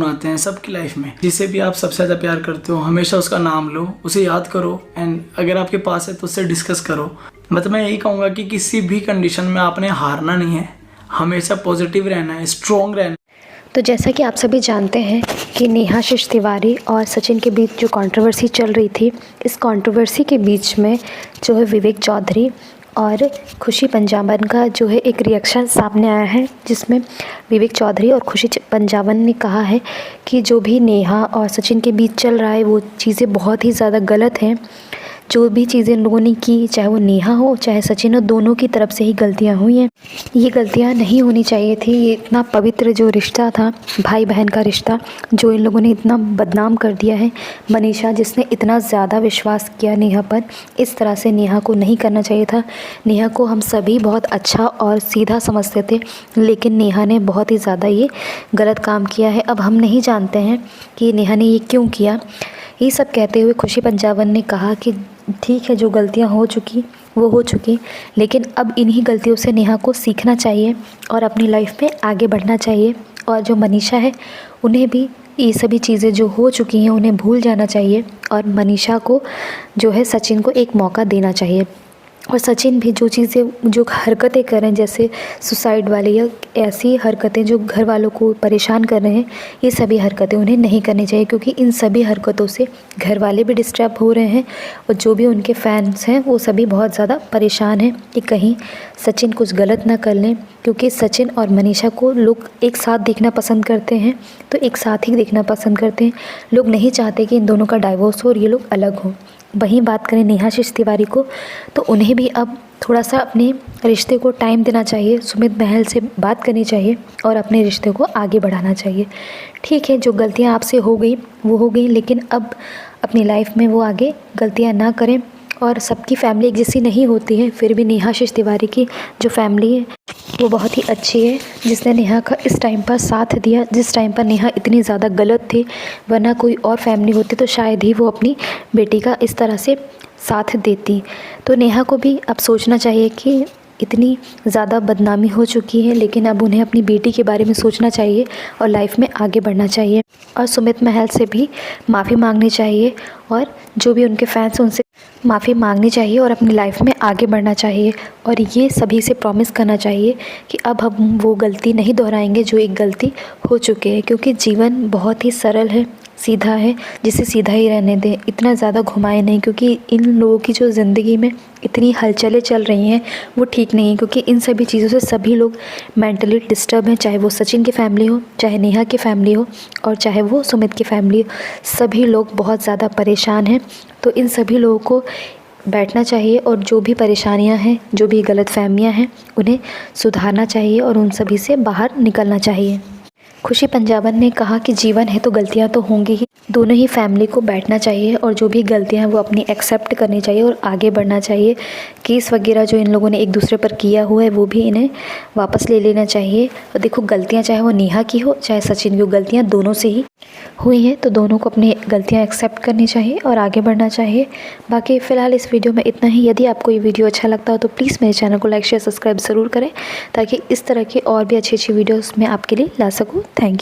आते हैं सबकी लाइफ में, जिसे भी आप सबसे ज़्यादा प्यार करते हो हमेशा उसका नाम लो, उसे याद करो एंड अगर आपके पास है तो उससे डिस्कस करो। मतलब मैं यही कहूँगा कि किसी भी कंडीशन में आपने हारना नहीं है, हमेशा पॉजिटिव रहना है, स्ट्रॉन्ग रहना है। तो जैसा कि आप सभी जानते हैं कि नेहाशीष तिवारी और सचिन के बीच जो कंट्रोवर्सी चल रही थी, इस कंट्रोवर्सी के बीच में जो है विवेक चौधरी और खुशी पंजाबन का जो है एक रिएक्शन सामने आया है, जिसमें विवेक चौधरी और खुशी पंजाबन ने कहा है कि जो भी नेहा और सचिन के बीच चल रहा है वो चीज़ें बहुत ही ज़्यादा गलत हैं। जो भी चीज़ें इन लोगों ने की, चाहे वो नेहा हो चाहे सचिन हो, दोनों की तरफ से ही गलतियां हुई हैं। ये गलतियां नहीं होनी चाहिए थी। ये इतना पवित्र जो रिश्ता था, भाई बहन का रिश्ता, जो इन लोगों ने इतना बदनाम कर दिया है। मनीषा जिसने इतना ज़्यादा विश्वास किया नेहा पर, इस तरह से नेहा को नहीं करना चाहिए था। नेहा को हम सभी बहुत अच्छा और सीधा समझते थे, लेकिन नेहा ने बहुत ही ज़्यादा ये गलत काम किया है। अब हम नहीं जानते हैं कि नेहा ने ये क्यों किया। ये सब कहते हुए खुशी पंजाबन ने कहा कि ठीक है, जो गलतियां हो चुकी वो हो चुकी, लेकिन अब इन्हीं गलतियों से नेहा को सीखना चाहिए और अपनी लाइफ में आगे बढ़ना चाहिए। और जो मनीषा है उन्हें भी ये सभी चीज़ें जो हो चुकी हैं उन्हें भूल जाना चाहिए और मनीषा को जो है सचिन को एक मौका देना चाहिए। और सचिन भी जो चीज़ें जो हरकतें कर रहे हैं, जैसे सुसाइड वाली या ऐसी हरकतें जो घर वालों को परेशान कर रहे हैं, ये सभी हरकतें उन्हें नहीं करनी चाहिए, क्योंकि इन सभी हरकतों से घर वाले भी डिस्टर्ब हो रहे हैं और जो भी उनके फैंस हैं वो सभी बहुत ज़्यादा परेशान हैं कि कहीं सचिन कुछ गलत ना कर लें। क्योंकि सचिन और मनीषा को लोग एक साथ देखना पसंद करते हैं, तो एक साथ ही देखना पसंद करते हैं। लोग नहीं चाहते कि इन दोनों का डाइवोर्स हो और ये लोग अलग हों। वहीं बात करें नेहाशीष तिवारी को, तो उन्हें भी अब थोड़ा सा अपने रिश्ते को टाइम देना चाहिए, सुमित महल से बात करनी चाहिए और अपने रिश्ते को आगे बढ़ाना चाहिए। ठीक है, जो गलतियां आपसे हो गई वो हो गई, लेकिन अब अपनी लाइफ में वो आगे गलतियां ना करें। और सबकी फैमिली एक जैसी नहीं होती है, फिर भी नेहाशीष तिवारी की जो फैमिली है वो बहुत ही अच्छी है, जिसने नेहा का इस टाइम पर साथ दिया, जिस टाइम पर नेहा इतनी ज़्यादा गलत थी। वरना कोई और फैमिली होती तो शायद ही वो अपनी बेटी का इस तरह से साथ देती। तो नेहा को भी अब सोचना चाहिए कि इतनी ज़्यादा बदनामी हो चुकी है, लेकिन अब उन्हें अपनी बेटी के बारे में सोचना चाहिए और लाइफ में आगे बढ़ना चाहिए। और सुमित महल से भी माफ़ी मांगनी चाहिए और जो भी उनके फैंस हैं उनसे माफ़ी मांगनी चाहिए और अपनी लाइफ में आगे बढ़ना चाहिए। और ये सभी से प्रॉमिस करना चाहिए कि अब हम वो गलती नहीं दोहराएंगे जो एक गलती हो चुकी है, क्योंकि जीवन बहुत ही सरल है, सीधा है, जिसे सीधा ही रहने दें, इतना ज़्यादा घुमाए नहीं। क्योंकि इन लोगों की जो ज़िंदगी में इतनी हलचलें चल रही हैं वो ठीक नहीं है, क्योंकि इन सभी चीज़ों से सभी लोग मेंटली डिस्टर्ब हैं, चाहे वो सचिन की फैमिली हो, चाहे नेहा की फैमिली हो और चाहे वो सुमित की फैमिली हो। सभी लोग बहुत ज़्यादा परेशान हैं। तो इन सभी लोगों को बैठना चाहिए और जो भी परेशानियां हैं, जो भी गलतफहमियां हैं, उन्हें सुधारना चाहिए और उन सभी से बाहर निकलना चाहिए। खुशी पंजाबन ने कहा कि जीवन है तो गलतियां तो होंगी ही, दोनों ही फैमिली को बैठना चाहिए और जो भी गलतियां हैं वो अपनी एक्सेप्ट करनी चाहिए और आगे बढ़ना चाहिए। केस वगैरह जो इन लोगों ने एक दूसरे पर किया हुआ है वो भी इन्हें वापस ले लेना चाहिए। और देखो, गलतियां चाहे वो नेहा की हो चाहे सचिन की हो, गलतियाँ दोनों से ही हुई हैं, तो दोनों को अपनी गलतियाँ एक्सेप्ट करनी चाहिए और आगे बढ़ना चाहिए। बाकी फ़िलहाल इस वीडियो में इतना ही। यदि आपको ये वीडियो अच्छा लगता हो तो प्लीज़ मेरे चैनल को लाइक शेयर सब्सक्राइब ज़रूर करें, ताकि इस तरह की और भी अच्छी अच्छी वीडियोज़ मैं आपके लिए ला सकूँ। Thank you.